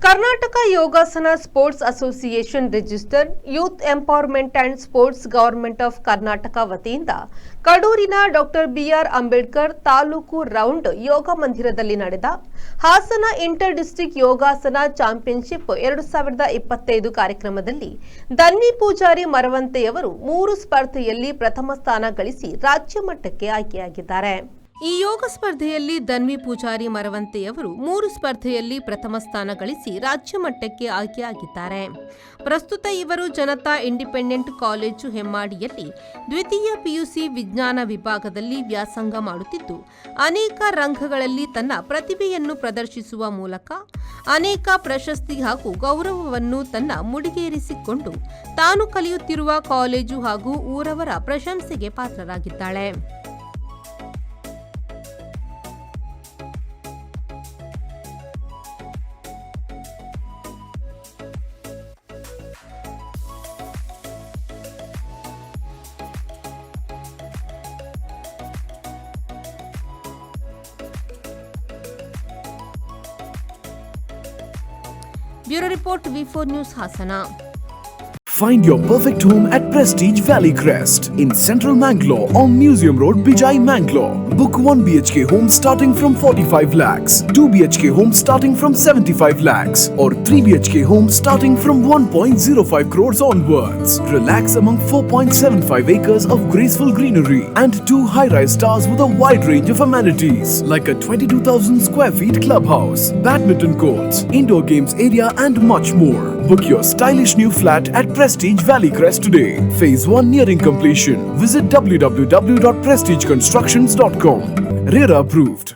Karnataka yogasana sports association registered youth empowerment and sports government of Karnataka ವತಿಯಿಂದ ಕಡೂರಿನ doctor B R Ambedkar taluk round ಯೋಗ ಮಂದಿರದಲ್ಲಿ ನಡೆದ Hassan inter district ಯೋಗಾಸನ championship 2025 ಕಾರ್ಯಕ್ರಮದಲ್ಲಿ ದನ್ನಿ ಪೂಜಾರಿ ಮರವಂತೆಯವರು 3 ಸ್ಪರ್ಧೆಯಲ್ಲಿ ಪ್ರಥಮ ಸ್ಥಾನ ಗಳಿಸಿ ರಾಜ್ಯ ಮಟ್ಟಕ್ಕೆ ಆಯ್ಕೆಯಾಗಿದ್ದಾರೆ. ಈ ಯೋಗ ಸ್ಪರ್ಧೆಯಲ್ಲಿ ದನ್ವಿ ಪೂಜಾರಿ ಮರವಂತೆಯವರು 3 ಸ್ಪರ್ಧೆಯಲ್ಲಿ ಪ್ರಥಮ ಸ್ಥಾನ ಗಳಿಸಿ ರಾಜ್ಯ ಮಟ್ಟಕ್ಕೆ ಆಯ್ಕೆಯಾಗಿದ್ದಾರೆ. ಪ್ರಸ್ತುತ ಇವರು ಜನತಾ ಇಂಡಿಪೆಂಡೆಂಟ್ ಕಾಲೇಜು ಹೆಮ್ಮಾಡಿಯಲ್ಲಿ ದ್ವಿತೀಯ ಪಿಯುಸಿ ವಿಜ್ಞಾನ ವಿಭಾಗದಲ್ಲಿ ವ್ಯಾಸಂಗ ಮಾಡುತ್ತಿದ್ದು, ಅನೇಕ ರಂಗಗಳಲ್ಲಿ ತನ್ನ ಪ್ರತಿಭೆಯನ್ನು ಪ್ರದರ್ಶಿಸುವ ಮೂಲಕ ಅನೇಕ ಪ್ರಶಸ್ತಿ ಹಾಗೂ ಗೌರವವನ್ನು ತನ್ನ ಮುಡಿಗೇರಿಸಿಕೊಂಡು ತಾನು ಕಲಿಯುತ್ತಿರುವ ಕಾಲೇಜು ಹಾಗೂ ಊರವರ ಪ್ರಶಂಸೆಗೆ ಪಾತ್ರರಾಗಿದ್ದಾಳೆ. Bureau Report V4 News Hasana. Find your perfect home at Prestige Valley Crest in Central Mangalore on Museum Road, Bijai, Mangalore. Book 1 BHK home starting from 45 lakhs, 2 BHK home starting from 75 lakhs or 3 BHK home starting from 1.05 crores onwards. Relax among 4.75 acres of graceful greenery and 2 high-rise towers with a wide range of amenities like a 22,000 square feet clubhouse, badminton courts, indoor games area and much more. Book your stylish new flat at Prestige Valley Crest today. Phase 1 nearing completion. Visit www.prestigeconstructions.com. RERA approved.